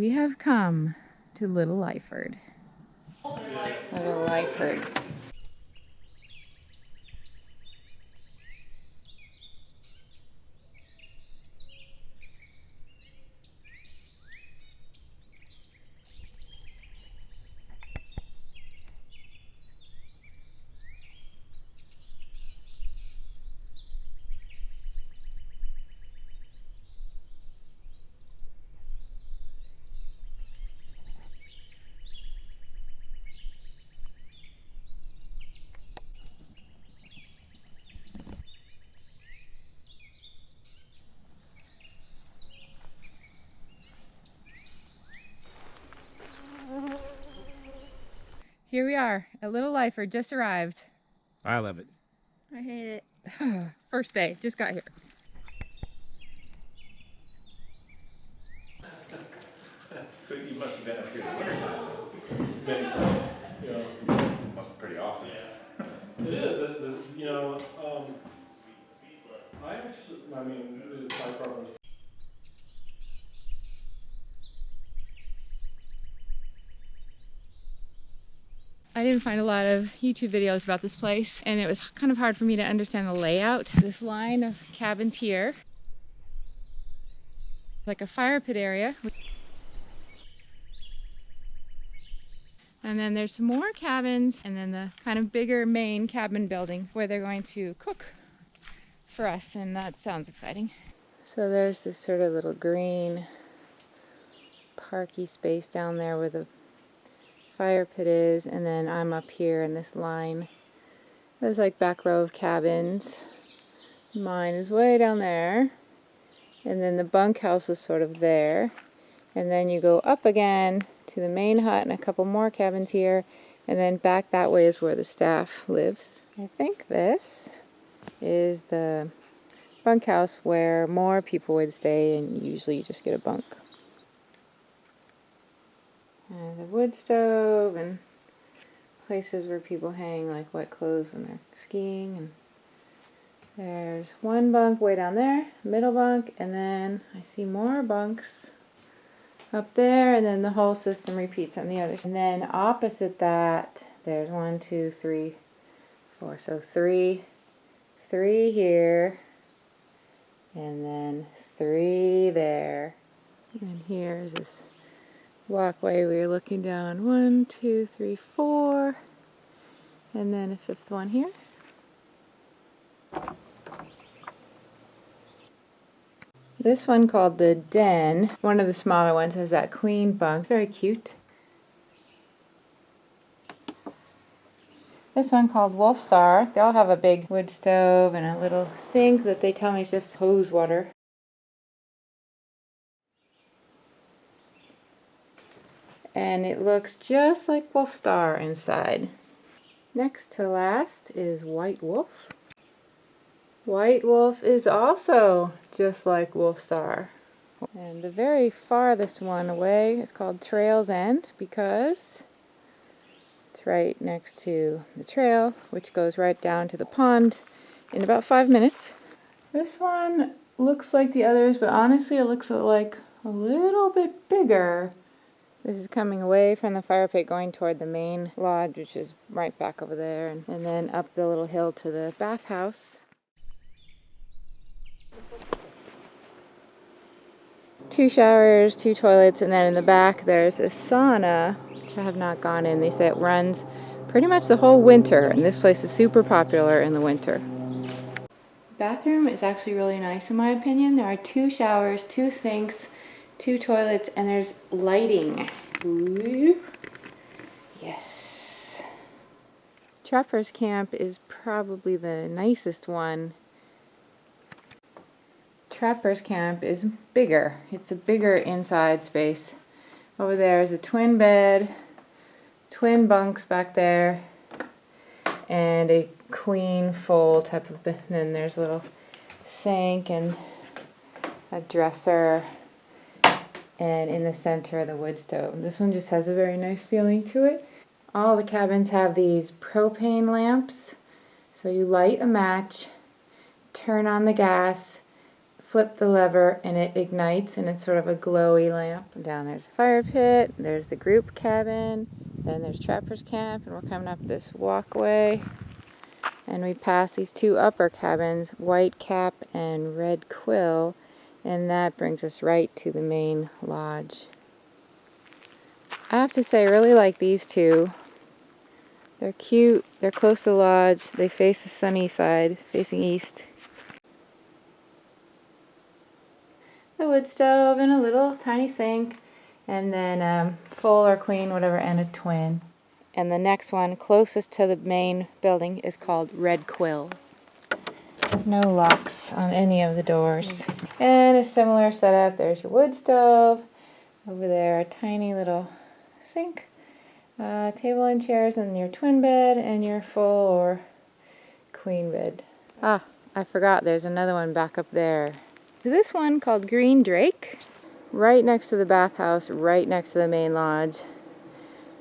We have come to Little Lyford. Little Lyford. Here we are at Little Lyford, just arrived. I love it. I hate it. First day, just got here. So you must have been up here in the wintertime. You know, Must be pretty awesome. yeah, it is. You know, I mean, it's my preference. I didn't find a lot of YouTube videos about this place, and it was kind of hard for me to understand the layout. This line of cabins here, like a fire pit area. And then there's some more cabins, and then the kind of bigger main cabin building where they're going to cook for us, and that sounds exciting. So there's this sort of little green parky space down there where the fire pit is, and then I'm up here in this line. There's like back row of cabins. Mine is way down there, and then the bunkhouse is sort of there, and then you go up again to the main hut and a couple more cabins here, and then back that way is where the staff lives. I think this is the bunkhouse where more people would stay, and usually you just get a bunk. And a wood stove and places where people hang like wet clothes when they're skiing. And there's one bunk way down there, middle bunk, and then I see more bunks up there, and then the whole system repeats on the others. And then opposite that, there's 1, 2, 3, 4. So three here, and then 3 there. And here's this walkway we were looking down. 1, 2, 3, 4, and then a 5th one here. This one called the Den, one of the smaller ones, has that queen bunk. Very cute. This one called Wolf Star. They all have a big wood stove and a little sink that they tell me is just hose water. And it looks just like Wolf Star inside. Next to last is White Wolf. White Wolf is also just like Wolf Star. And the very farthest one away is called Trail's End because it's right next to the trail, which goes right down to the pond in about 5 minutes. This one looks like the others, but honestly it looks like a little bit bigger. This is coming away from the fire pit going toward the main lodge, which is right back over there, and then up the little hill to the bathhouse. 2 showers, 2 toilets, and then in the back there's a sauna, which I have not gone in. They say it runs pretty much the whole winter, and this place is super popular in the winter. The bathroom is actually really nice in my opinion. There are 2 showers, 2 sinks, 2 toilets, and there's lighting. Ooh. Yes. Trapper's Camp is probably the nicest one. Trapper's Camp is bigger. It's a bigger inside space. Over there is a twin bed, twin bunks back there, and a queen full type of bed. And then there's a little sink and a dresser, and in the center the wood stove. This one just has a very nice feeling to it. All the cabins have these propane lamps. So you light a match, turn on the gas, flip the lever and it ignites, and it's sort of a glowy lamp. Down there's a fire pit, there's the group cabin, then there's Trapper's Camp, and we're coming up this walkway. And we pass these two upper cabins, White Cap and Red Quill, and that brings us right to the main lodge. I have to say, I really like these two. They're cute, they're close to the lodge, they face the sunny side, facing east. A wood stove and a little tiny sink, and then full or queen, whatever, and a twin. And the next one, closest to the main building, is called Red Quill. No locks on any of the doors. And a similar setup. There's your wood stove. Over there, a tiny little sink. Table and chairs, and your twin bed, and your full or queen bed. Ah, I forgot there's another one back up there. This one called Green Drake. Right next to the bathhouse, right next to the main lodge.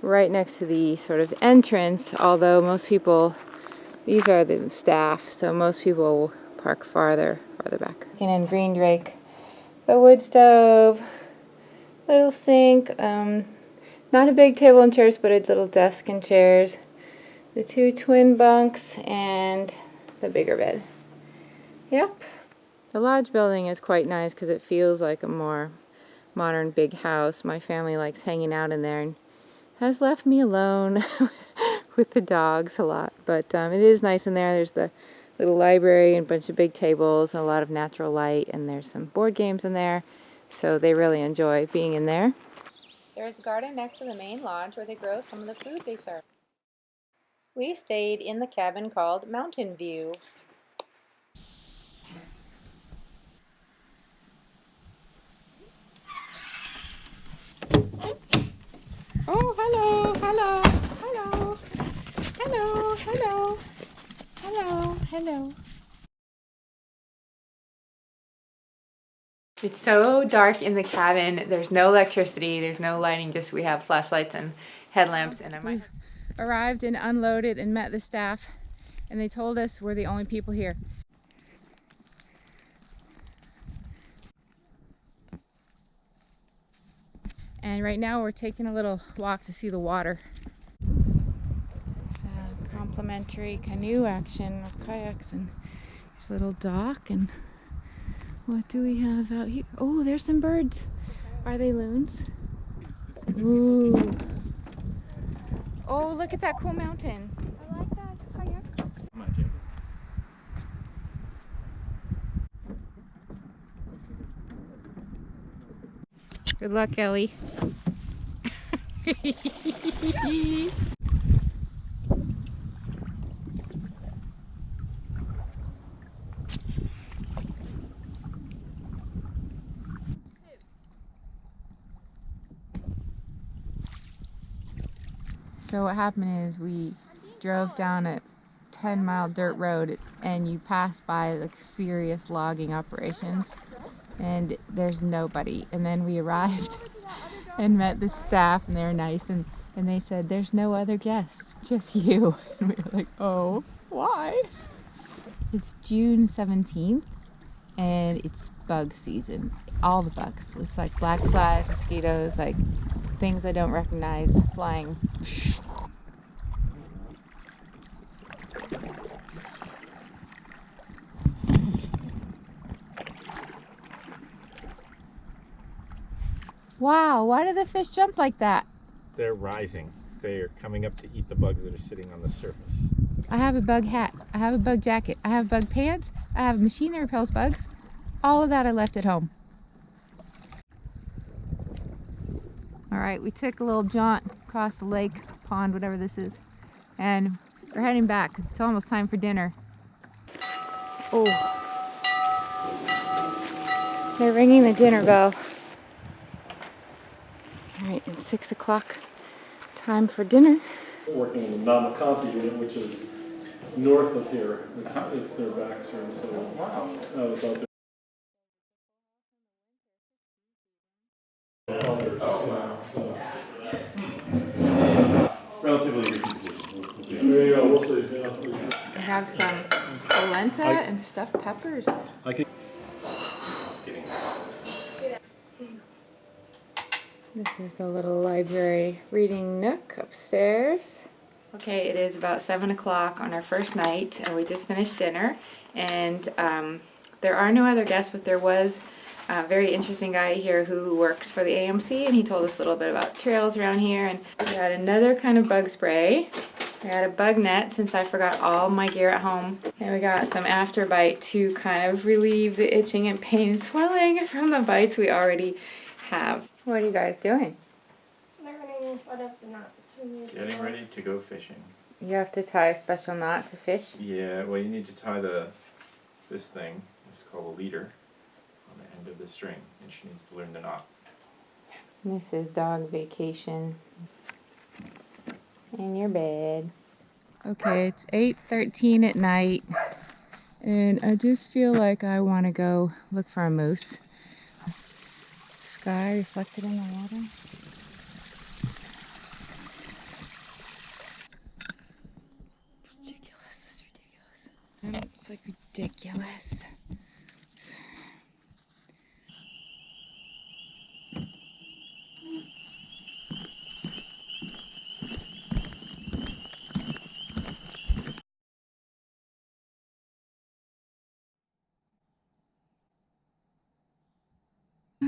Right next to the sort of entrance, although most people, these are the staff, so most people park farther back. And in Green Drake, the wood stove, little sink, not a big table and chairs, but a little desk and chairs, the two twin bunks, and the bigger bed. Yep. The lodge building is quite nice because it feels like a more modern big house. My family likes hanging out in there and has left me alone with the dogs a lot, but it is nice in there. There's the little library and a bunch of big tables and a lot of natural light, and there's some board games in there, so they really enjoy being in there. There's a garden next to the main lodge where they grow some of the food they serve. We stayed in the cabin called Mountain View. Oh, hello, hello, hello, hello, hello, hello, hello. It's so dark in the cabin. There's no electricity, there's no lighting, just we have flashlights and headlamps. And we arrived and unloaded and met the staff, and they told us we're the only people here. And right now we're taking a little walk to see the water. It's a complimentary canoe action of kayaks, and there's a little dock. And what do we have out here? Oh, there's some birds. Are they loons? Ooh. Oh, look at that cool mountain. I like that kayak. Come on, Jim. Good luck, Ellie. So what happened is we drove down a 10-mile dirt road, and you pass by like serious logging operations, and there's nobody. And then we arrived and met the staff, and they were nice, and they said there's no other guests, just you. And we were like, oh, why? It's June 17th and it's bug season. All the bugs. It's like black flies, mosquitoes, like things I don't recognize flying. Wow, why do the fish jump like that? They're rising. They're coming up to eat the bugs that are sitting on the surface. I have a bug hat. I have a bug jacket. I have bug pants. I have a machine that repels bugs. All of that I left at home. Alright, we took a little jaunt across the lake, pond, whatever this is, and we're heading back because it's almost time for dinner. Oh, they're ringing the dinner bell. Alright, it's 6 o'clock. Time for dinner. Working in the Namakanti unit, which is north of here. It's their backstream, so Wow. I was out there. Oh, wow. So, Relatively recent decision. We'll see. there you go, we'll see. Yeah. I have some polenta and stuffed peppers. I can. This is the little library reading nook upstairs. Okay, it is about 7 o'clock on our first night, and we just finished dinner. And there are no other guests, but there was a very interesting guy here who works for the AMC, and he told us a little bit about trails around here. And we got another kind of bug spray. We got a bug net since I forgot all my gear at home. And we got some Afterbite to kind of relieve the itching and pain and swelling from the bites we already have. What are you guys doing? Learning what of the knots. Getting ready to go fishing. You have to tie a special knot to fish? Yeah, well you need to tie this thing, it's called a leader, on the end of the string, and she needs to learn the knot. This is dog vacation in your bed. Okay, it's 8:13 at night, and I just feel like I want to go look for a moose. Sky reflected in the water. Ridiculous, this is ridiculous. It's like ridiculous.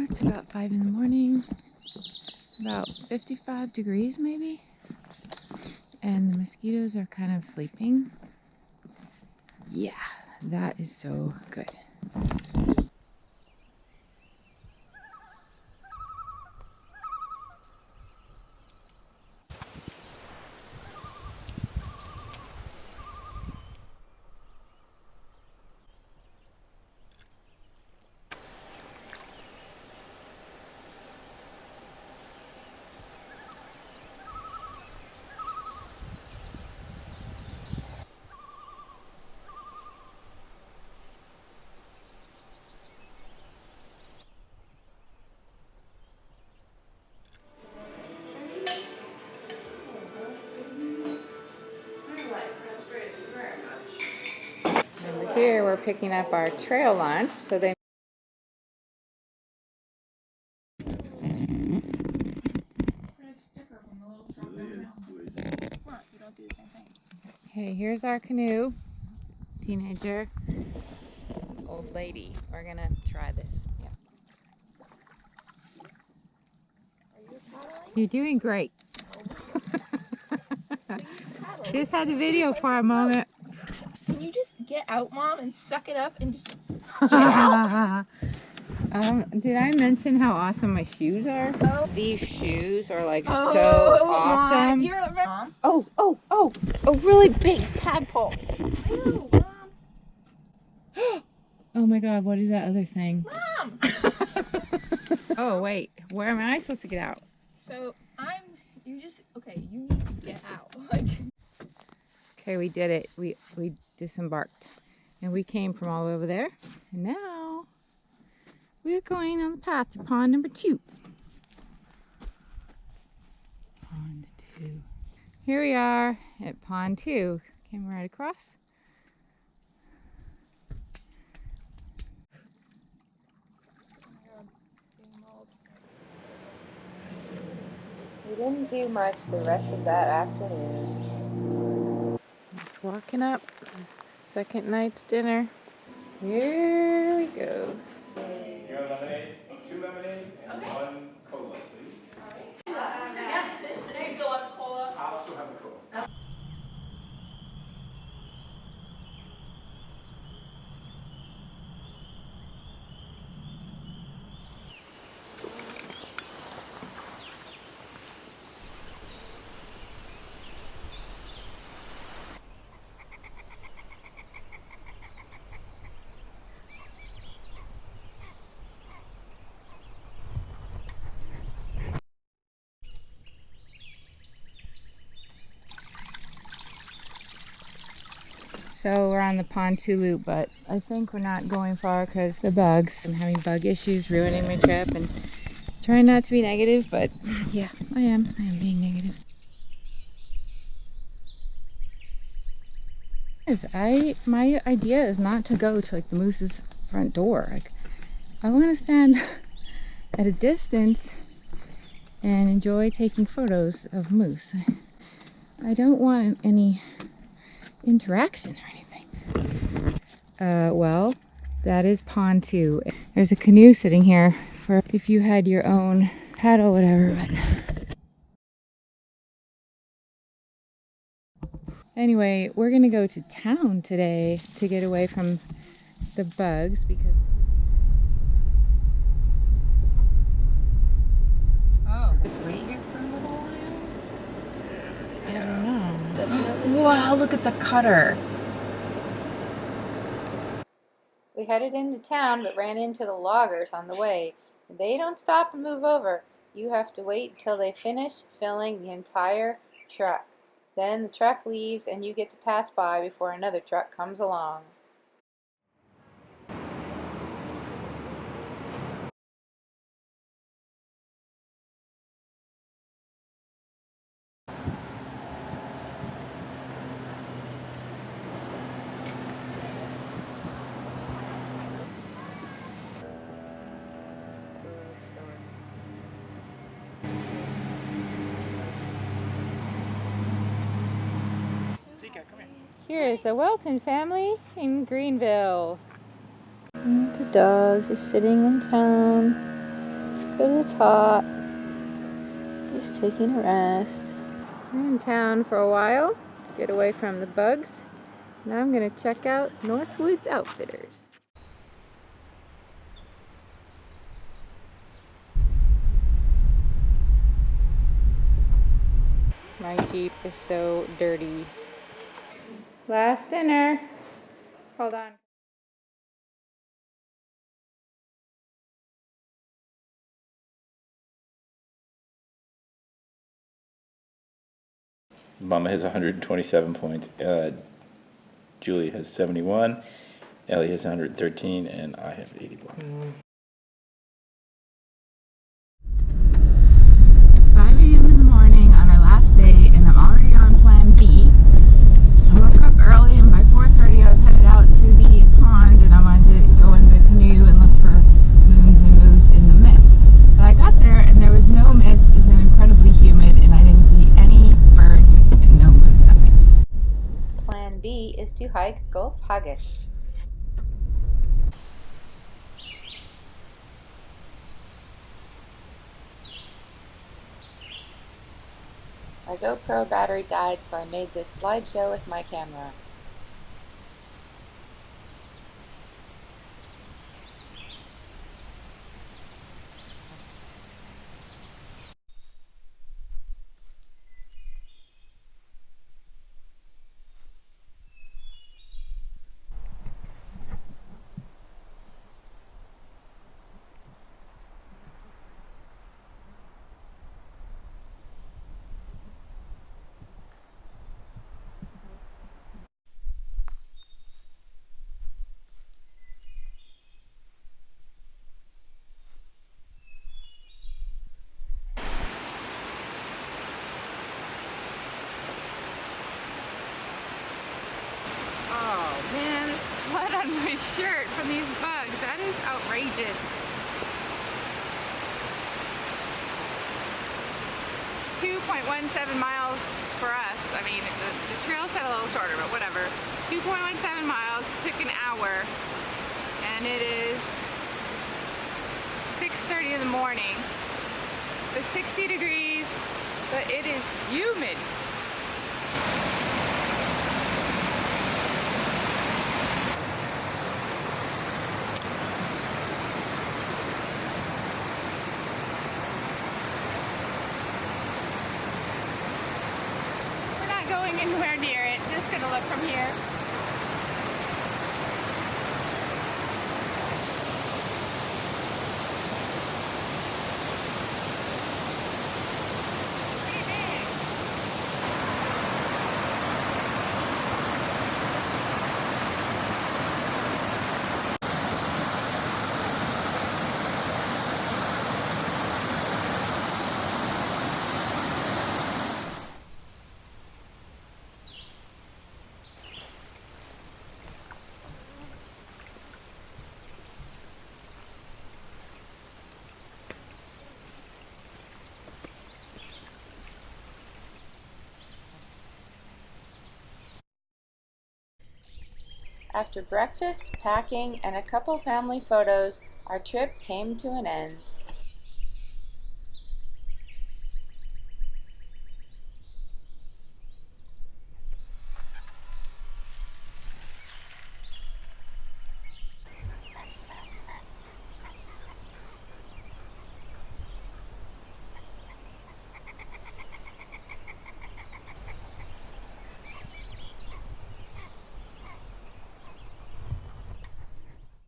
It's about 5 in the morning, about 55 degrees maybe, and the mosquitoes are kind of sleeping. Yeah, that is so good. Over here we're picking up our trail lunch, so they Okay, here's our canoe. Teenager, old lady. We're gonna try this. Yeah. You're doing great. Just had the video for a moment. Can you just get out, Mom, and suck it up and just get out? Did I mention how awesome my shoes are? Oh. These shoes are like so Mom, awesome. you're a Mom. Oh, a really big tadpole. Ooh, Mom. Oh my God, what is that other thing? Mom! Oh wait, where am I supposed to get out? So, you need to get out. Like. Okay, we did it. We disembarked. And we came from all over there. And now we're going on the path to pond number 2. Pond 2. Here we are at pond 2. Came right across. We didn't do much the rest of that afternoon. Just walking up. Second night's dinner. Here we go. Your lemonade, 2 lemonades, and 1 cola, please. You still want cola? I'll still have the cola. So we're on the pond 2 loop, but I think we're not going far because the bugs. I'm having bug issues, ruining my trip, and trying not to be negative, but yeah, I am being negative. My idea is not to go to like the moose's front door. Like, I want to stand at a distance and enjoy taking photos of moose. I don't want any interaction or anything. Well, that is pond 2. There's a canoe sitting here for if you had your own paddle, whatever. But anyway, we're gonna go to town today to get away from the bugs because. Oh, just wait here for a little while. I don't know. Wow, look at the cutter. We headed into town but ran into the loggers on the way. They don't stop and move over. You have to wait until they finish filling the entire truck. Then the truck leaves and you get to pass by before another truck comes along. Here is the Welton family in Greenville. And the dogs are sitting in town. Go to the top. Just taking a rest. We're in town for a while. Get away from the bugs. Now I'm going to check out Northwoods Outfitters. My Jeep is so dirty. Last dinner. Hold on. Mama has 127 points. Julie has 71. Ellie has 113, and I have 80 points. It's 5 a.m. in the morning on our last day, and I'm already on plan B. I woke up early, and by 4:30 I was headed out to the pond, and I wanted to go in the canoe and look for loons and moose in the mist. But I got there, and there was no mist. It's incredibly humid, and I didn't see any birds and no moose, nothing. Plan B is to hike Gulf Haggis. My GoPro battery died, so I made this slideshow with my camera. Oh man, there's blood on my shirt from these bugs. That is outrageous. 2.17 miles for us. I mean, the trail said a little shorter, but whatever. 2.17 miles, took an hour, and it is 6:30 in the morning. It's 60 degrees, but it is humid. Going anywhere near it, just gonna look from here. After breakfast, packing, and a couple family photos, our trip came to an end.